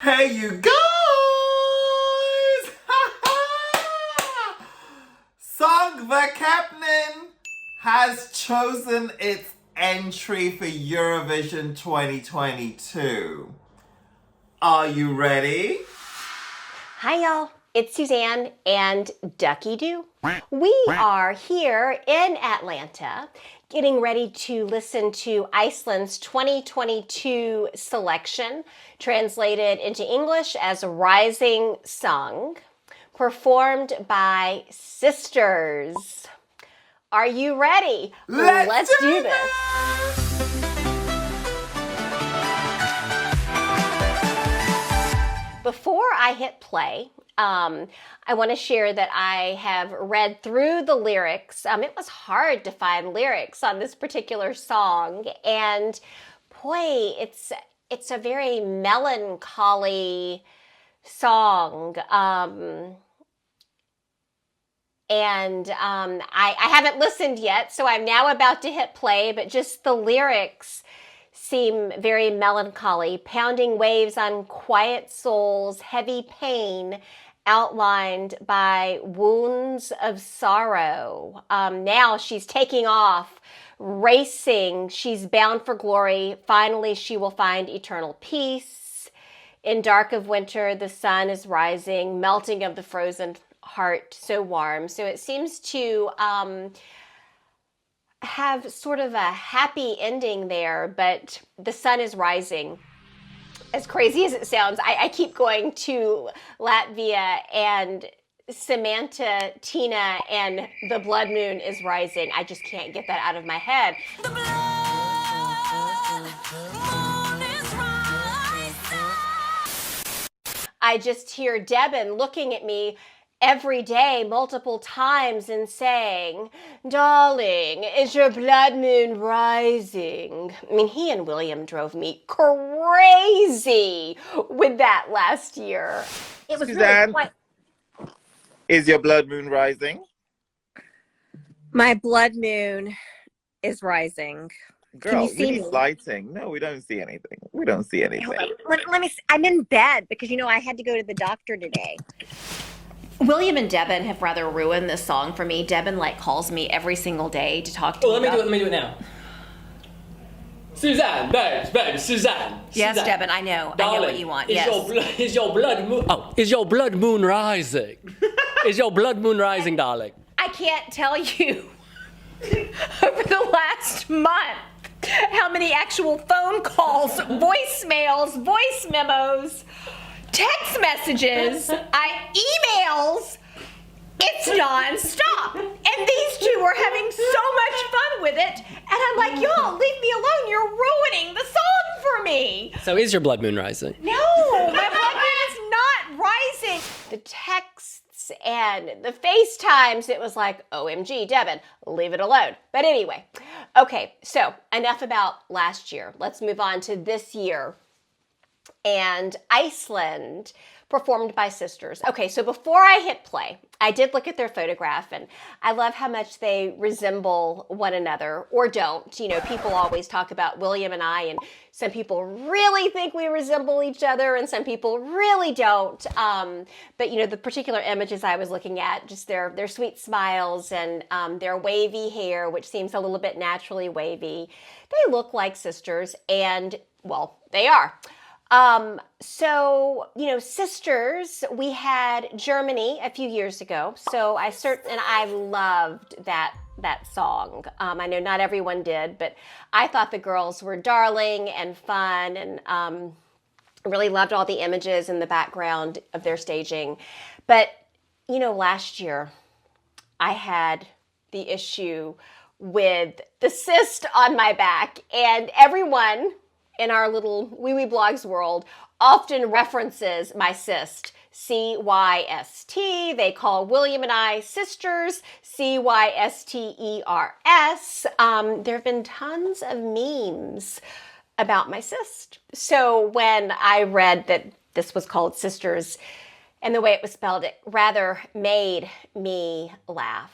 Hey, you guys! Söngvakeppnin has chosen its entry for Eurovision 2022. Are you ready? Hi, y'all. It's Suzanne and Ducky Doo. We are here in Atlanta getting ready to listen to Iceland's 2022 selection, translated into English as Rising Song, performed by Sisters. Are you ready? Let's do this. Before I hit play, I want to share that I have read through the lyrics. It was hard to find lyrics on this particular song, and boy, it's a very melancholy song. I haven't listened yet, so I'm now about to hit play, but just the lyrics seem very melancholy. Pounding waves on quiet souls, heavy pain outlined by wounds of sorrow. Now she's taking off, racing. She's bound for glory. Finally, she will find eternal peace. In dark of winter, the sun is rising, melting of the frozen heart so warm. So it seems to have sort of a happy ending there, but the sun is rising. As crazy as it sounds, I keep going to Latvia and Samantha, Tina, and the blood moon is rising. I just can't get that out of my head. The blood moon is rising. I just hear Devin looking at me every day, multiple times, and saying, "Darling, is your blood moon rising?" I mean, he and William drove me crazy with that last year. It was Suzanne, really quite... is your blood moon rising? My blood moon is rising. Girl, Can you see we need me? lighting. No, we don't see anything. We don't see anything. Let me see. I'm in bed because, I had to go to the doctor today. William and Devin have rather ruined this song for me. Devin calls me every single day to talk to me. Let me do it now. Suzanne, babe, Suzanne. Yes, Suzanne. Devin, I know. Darling, I know what you want. Is Yes. is your blood moon? Oh, is your blood moon rising? Is your blood moon rising, darling? I can't tell you over the last month how many actual phone calls, voicemails, voice memos, text messages, emails. It's nonstop. And these two are having so much fun with it. And I'm like, y'all, leave me alone. You're ruining the song for me. So is your blood moon rising? No, my blood moon is not rising. The texts and the FaceTimes, it was like, OMG, Devin, leave it alone. But anyway, okay, so enough about last year. Let's move on to this year. And Iceland, performed by Sisters. Okay, so before I hit play, I did look at their photograph, and I love how much they resemble one another, or don't. People always talk about William and I, and some people really think we resemble each other, and some people really don't. But the particular images I was looking at, just their sweet smiles and their wavy hair, which seems a little bit naturally wavy, they look like sisters, and, well, they are. Sisters, we had Germany a few years ago. So I loved that song. I know not everyone did, but I thought the girls were darling and fun, and really loved all the images in the background of their staging. But, last year I had the issue with the cyst on my back, and everyone in our little Wiwibloggs world often references my cyst, C-Y-S-T. They call William and I sisters, C-Y-S-T-E-R-S. There have been tons of memes about my cyst. So when I read that this was called Sisters, and the way it was spelled, it rather made me laugh.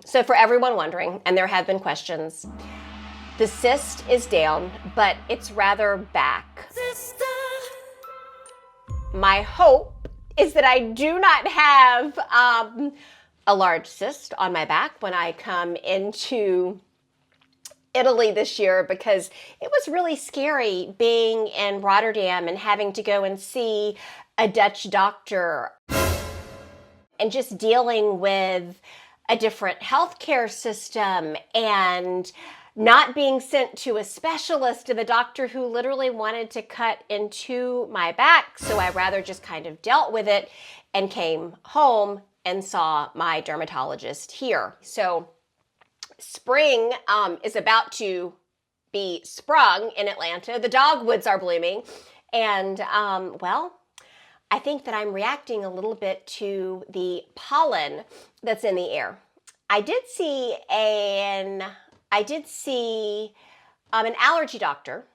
So for everyone wondering, and there have been questions, the cyst is down, but it's rather back. Sister, my hope is that I do not have a large cyst on my back when I come into Italy this year, because it was really scary being in Rotterdam and having to go and see a Dutch doctor and just dealing with a different healthcare system and not being sent to a specialist and the doctor who literally wanted to cut into my back. So I rather just kind of dealt with it and came home and saw my dermatologist here. So spring is about to be sprung in Atlanta. The dogwoods are blooming. And, well, I think that I'm reacting a little bit to the pollen that's in the air. I did see an allergy doctor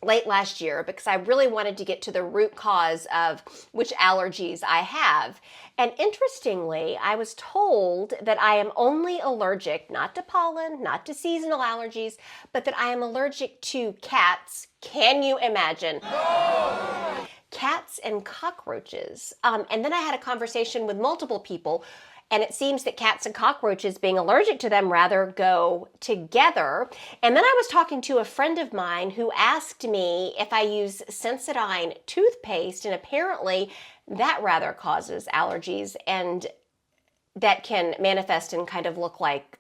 late last year because I really wanted to get to the root cause of which allergies I have. And interestingly, I was told that I am only allergic, not to pollen, not to seasonal allergies, but that I am allergic to cats. Can you imagine? No! Cats and cockroaches. And then I had a conversation with multiple people, and it seems that cats and cockroaches, being allergic to them, rather go together. And then I was talking to a friend of mine who asked me if I use Sensodyne toothpaste, and apparently that rather causes allergies, and that can manifest and kind of look like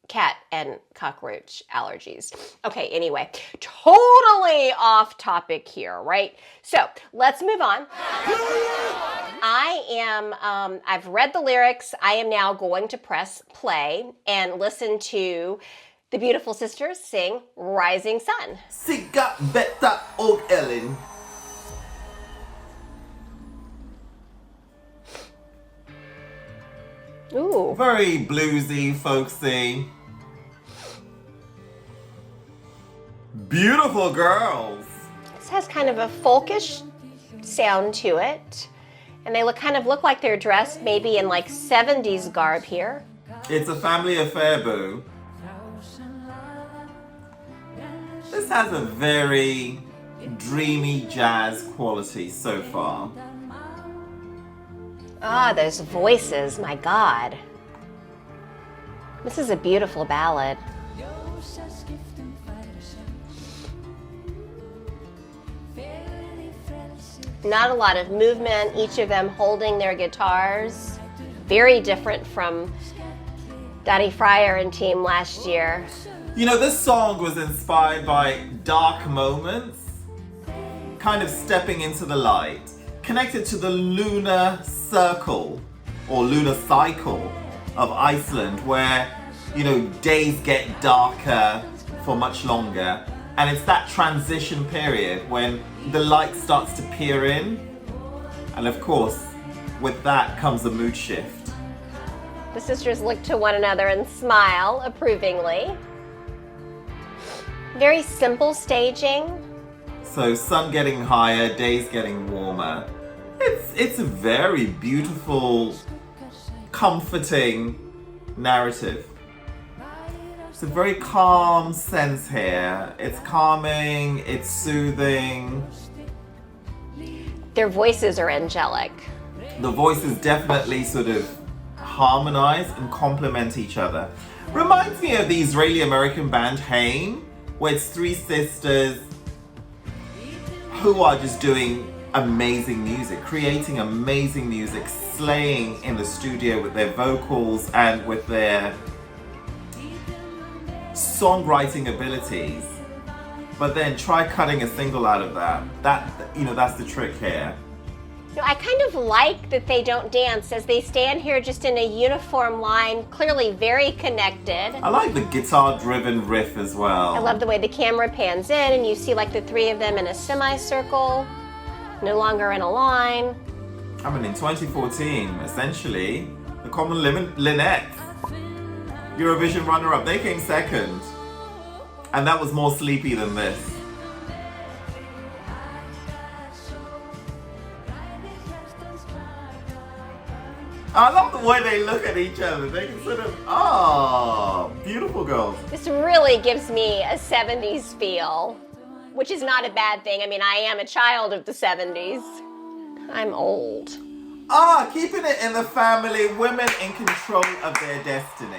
cat and cockroach allergies. Okay, anyway, totally off topic here, right? So let's move on. I've read the lyrics. I am now going to press play and listen to the beautiful sisters sing Rising Sun. Sigga Betta och Ellen. Ooh. Very bluesy, folksy. Beautiful girls. This has kind of a folkish sound to it. And they kind of look like they're dressed maybe in like 70s garb here. It's a family affair, boo. This has a very dreamy jazz quality so far. Ah, those voices, my God. This is a beautiful ballad. Not a lot of movement, each of them holding their guitars. Very different from Dottie Fryer and team last year. You know, this song was inspired by dark moments, kind of stepping into the light, connected to the lunar circle or lunar cycle of Iceland, where, you know, days get darker for much longer. And it's that transition period when the light starts to peer in. And of course, with that comes a mood shift. The sisters look to one another and smile approvingly. Very simple staging. So sun getting higher, days getting warmer. It's a very beautiful, comforting narrative. It's a very calm sense here. It's calming, it's soothing. Their voices are angelic. The voices definitely sort of harmonize and complement each other. Reminds me of the Israeli-American band Haim, where it's three sisters who are just doing amazing music, creating amazing music, slaying in the studio with their vocals and with their songwriting abilities. But then try cutting a single out of that. That's the trick here. I kind of like that they don't dance as they stand here just in a uniform line, clearly very connected. I like the guitar-driven riff as well. I love the way the camera pans in and you see like the three of them in a semicircle, no longer in a line. I mean, in 2014, essentially, the Common Linettes, Eurovision runner-up, they came second. And that was more sleepy than this. I love the way they look at each other. They can sort of, beautiful girls. This really gives me a 70s feel. which is not a bad thing. I mean, I am a child of the 70s. I'm old. Keeping it in the family, women in control of their destiny.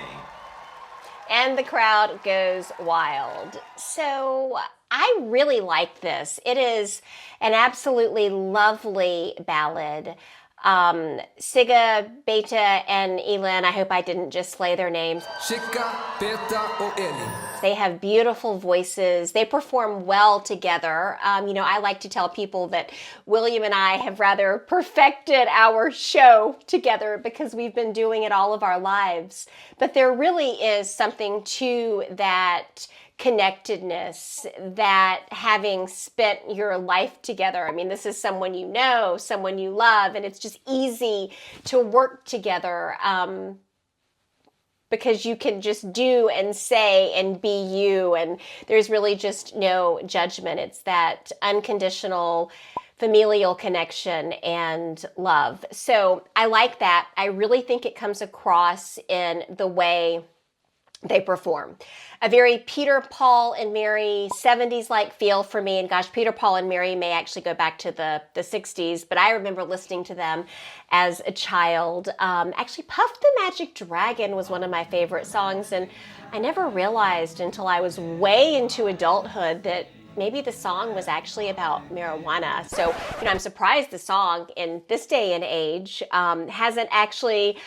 And the crowd goes wild. So I really like this. It is an absolutely lovely ballad. Sigga, Beta, and Elin, I hope I didn't just slay their names. Sigga, Beta, och Elin. They have beautiful voices. They perform well together. I like to tell people that William and I have rather perfected our show together because we've been doing it all of our lives. But there really is something to that connectedness, that having spent your life together. I mean, this is someone you know, someone you love, and it's just easy to work together because you can just do and say and be you, and there's really just no judgment. It's that unconditional familial connection and love. So I like that. I really think it comes across in the way they perform. A very Peter, Paul, and Mary 70s-like feel for me. And gosh, Peter, Paul, and Mary may actually go back to the 60s, but I remember listening to them as a child. Actually, Puff the Magic Dragon was one of my favorite songs, and I never realized until I was way into adulthood that maybe the song was actually about marijuana. So, I'm surprised the song in this day and age hasn't actually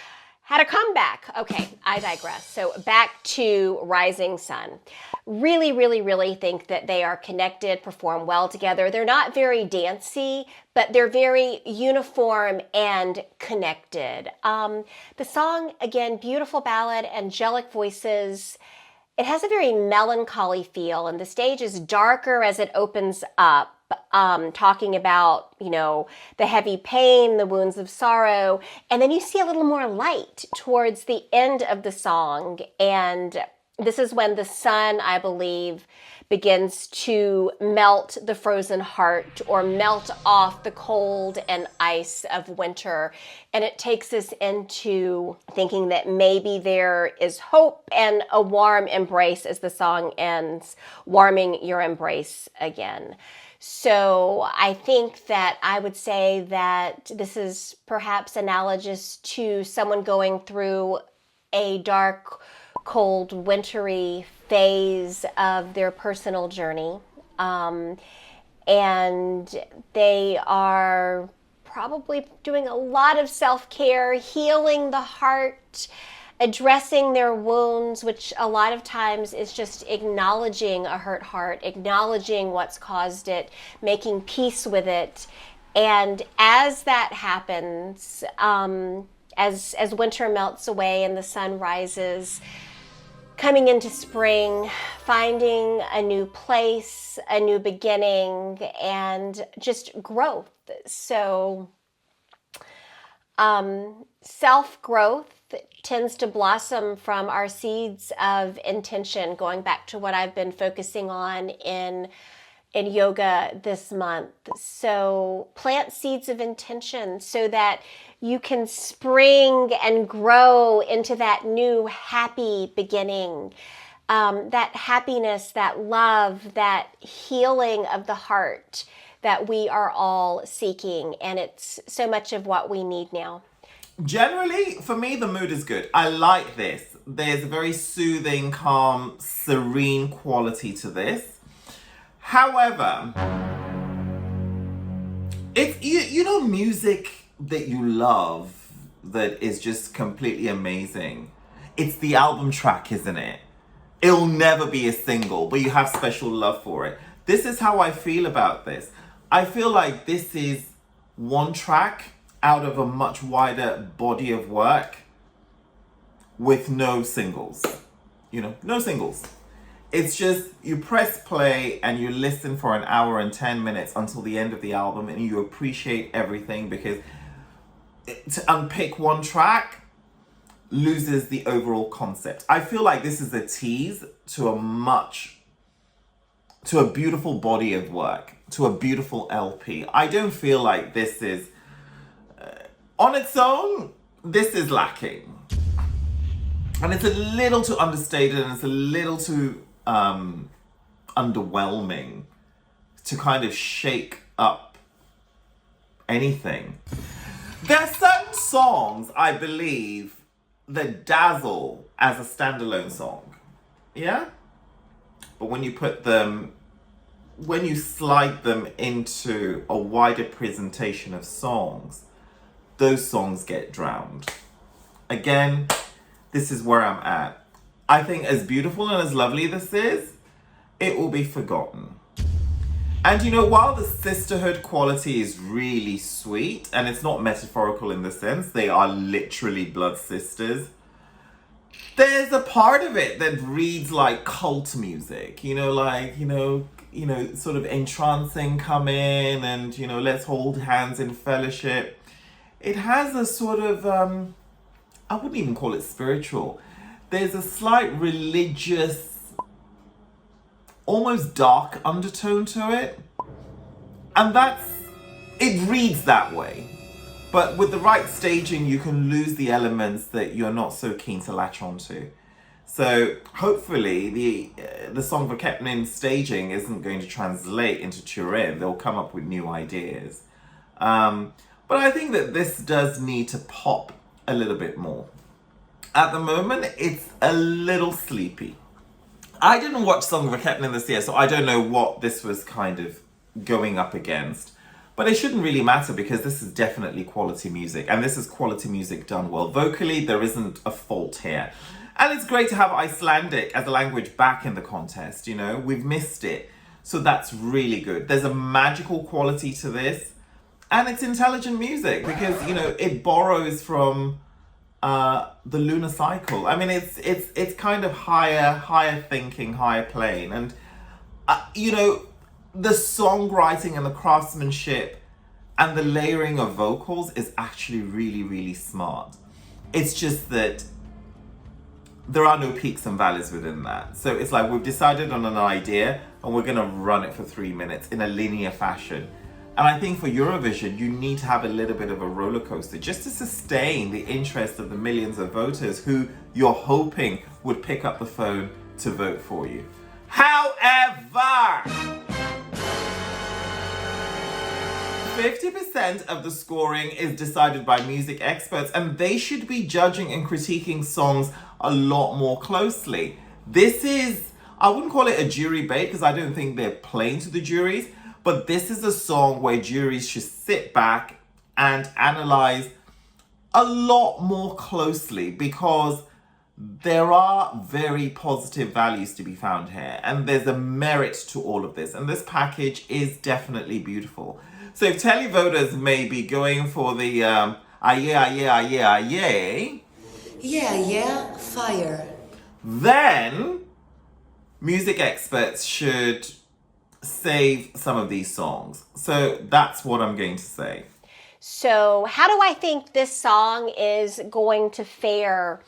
had a comeback. Okay, I digress. So back to Rising Sun. Really, really, really think that they are connected, perform well together. They're not very dancey, but they're very uniform and connected. The song, again, beautiful ballad, angelic voices. It has a very melancholy feel, and the stage is darker as it opens up. Talking about, the heavy pain, the wounds of sorrow, and then you see a little more light towards the end of the song, and this is when the sun, I believe, begins to melt the frozen heart or melt off the cold and ice of winter, and it takes us into thinking that maybe there is hope and a warm embrace as the song ends, warming your embrace again. So I think that I would say that this is perhaps analogous to someone going through a dark, cold, wintry phase of their personal journey. And they are probably doing a lot of self-care, healing the heart, addressing their wounds, which a lot of times is just acknowledging a hurt heart, acknowledging what's caused it, making peace with it. And as that happens, as winter melts away and the sun rises, coming into spring, finding a new place, a new beginning, and just growth. So self-growth tends to blossom from our seeds of intention, going back to what I've been focusing on in yoga this month. So plant seeds of intention so that you can spring and grow into that new happy beginning. That happiness, that love, that healing of the heart that we are all seeking. And it's so much of what we need now. Generally, for me, the mood is good. I like this. There's a very soothing, calm, serene quality to this. However, if music that you love that is just completely amazing, it's the album track, isn't it? It'll never be a single, but you have special love for it. This is how I feel about this. I feel like this is one track out of a much wider body of work with no singles. No singles. It's just you press play and you listen for an hour and 10 minutes until the end of the album, and you appreciate everything, because to unpick one track loses the overall concept. I feel like this is a tease to a beautiful body of work, to a beautiful LP. I don't feel like this is on its own, this is lacking. And it's a little too understated, and it's a little too underwhelming to kind of shake up anything. There are certain songs, I believe, that dazzle as a standalone song. Yeah? But when you slide them into a wider presentation of songs, those songs get drowned. Again, this is where I'm at. I think as beautiful and as lovely this is, it will be forgotten. And you know, while the sisterhood quality is really sweet, and it's not metaphorical in the sense, they are literally blood sisters, there's a part of it that reads like cult music, sort of entrancing, come in and, let's hold hands in fellowship. It has a sort of, I wouldn't even call it spiritual. There's a slight religious, almost dark undertone to it. And it reads that way. But with the right staging, you can lose the elements that you're not so keen to latch onto. So hopefully the Söngvakeppnin staging isn't going to translate into Turin. They'll come up with new ideas. But I think that this does need to pop a little bit more. At the moment, it's a little sleepy. I didn't watch Söngvakeppnin this year, so I don't know what this was kind of going up against. But it shouldn't really matter because this is definitely quality music. And this is quality music done well. Vocally, there isn't a fault here. And it's great to have Icelandic as a language back in the contest, We've missed it. So that's really good. There's a magical quality to this. And it's intelligent music because, it borrows from the lunar cycle. I mean, it's kind of higher thinking, higher playing. And, the songwriting and the craftsmanship and the layering of vocals is actually really, really smart. It's just that there are no peaks and valleys within that. So it's like we've decided on an idea and we're going to run it for 3 minutes in a linear fashion. And I think for Eurovision, you need to have a little bit of a roller coaster just to sustain the interest of the millions of voters who you're hoping would pick up the phone to vote for you. However, 50% of the scoring is decided by music experts, and they should be judging and critiquing songs a lot more closely. This is, I wouldn't call it a jury bait because I don't think they're playing to the juries, but this is a song where juries should sit back and analyze a lot more closely because there are very positive values to be found here, and there's a merit to all of this, and this package is definitely beautiful. So if televoters may be going for the yeah, fire, then music experts should save some of these songs. So that's what I'm going to say. So how do I think this song is going to fare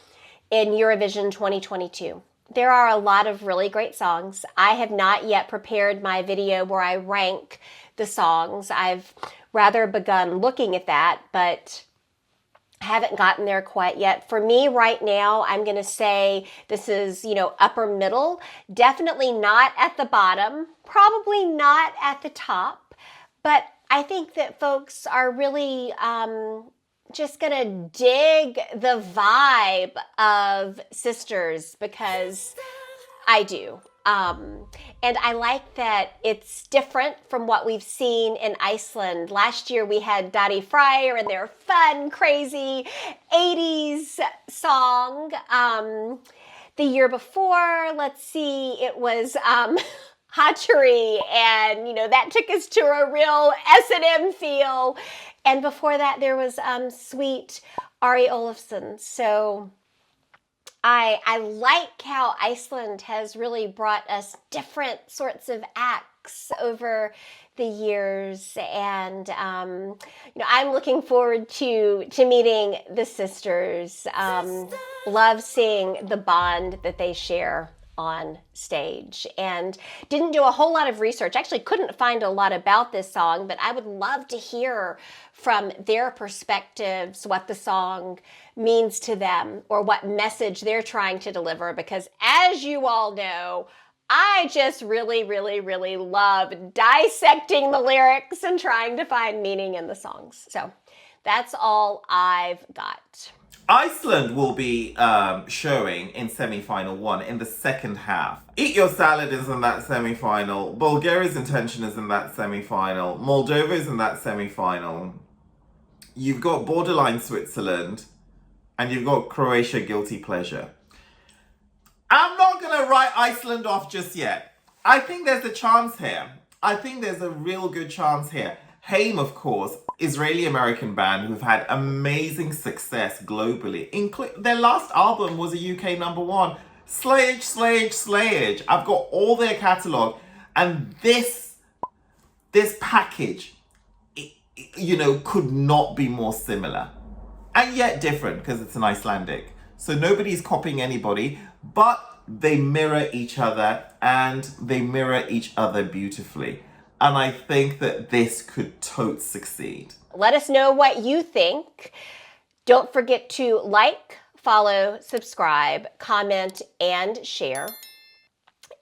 in Eurovision 2022? There are a lot of really great songs. I have not yet prepared my video where I rank the songs. I've rather begun looking at that, but haven't gotten there quite yet. For me right now, I'm going to say this is, upper middle, definitely not at the bottom, probably not at the top, but I think that folks are really just going to dig the vibe of Sisters because I do. And I like that it's different from what we've seen in Iceland. Last year we had Daddy Freyr and their fun, crazy 80s song. The year before, let's see, it was Hatchery, and that took us to a real S&M feel. And before that there was sweet Ari Olafsson. So I like how Iceland has really brought us different sorts of acts over the years, and I'm looking forward to meeting the sisters. Love seeing the bond that they share on stage, and didn't do a whole lot of research. Actually couldn't find a lot about this song, but I would love to hear from their perspectives what the song means to them or what message they're trying to deliver, because as you all know, I just really, really, really love dissecting the lyrics and trying to find meaning in the songs. So that's all I've got. Iceland will be showing in semi-final 1 in the second half. Eat Your Salad is in that semi-final. Bulgaria's Intention is in that semi-final. Moldova is in that semi-final. You've got Borderline Switzerland. And you've got Croatia Guilty Pleasure. I'm not going to write Iceland off just yet. I think there's a chance here. I think there's a real good chance here. Haim, of course, Israeli-American band who've had amazing success globally. Their last album was a UK #1. Slayage, Slayage, Slayage. I've got all their catalogue. And this package, could not be more similar. And yet different, because it's an Icelandic. So nobody's copying anybody, but they mirror each other, and they mirror each other beautifully. And I think that this could totes succeed. Let us know what you think. Don't forget to like, follow, subscribe, comment, and share.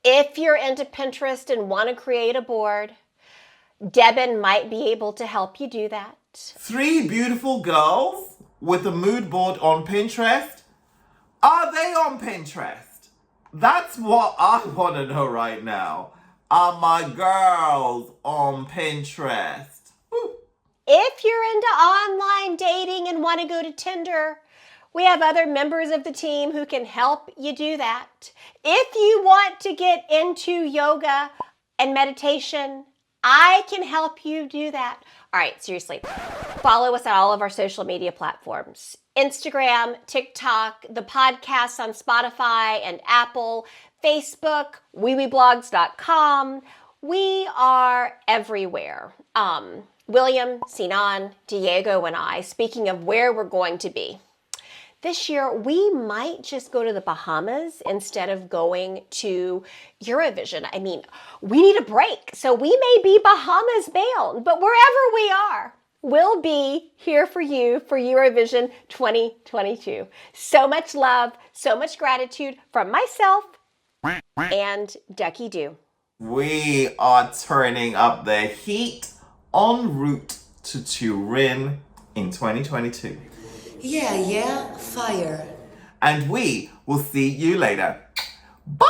If you're into Pinterest and want to create a board, Debin might be able to help you do that. 3 beautiful girls with a mood board on Pinterest. Are they on Pinterest? That's what I want to know right now. Are my girls on Pinterest? Woo. If you're into online dating and want to go to Tinder, we have other members of the team who can help you do that. If you want to get into yoga and meditation, I can help you do that. All right, seriously, follow us on all of our social media platforms. Instagram, TikTok, the podcasts on Spotify and Apple, Facebook, Wiwibloggs.com. We are everywhere. William, Sinan, Diego, and I, speaking of where we're going to be, this year we might just go to the Bahamas instead of going to Eurovision. I mean, we need a break, so we may be Bahamas bound, but wherever we are, we'll be here for you for Eurovision 2022. So much love, so much gratitude from myself and Ducky Doo. We are turning up the heat en route to Turin in 2022. Yeah, fire. And we will see you later. Bye!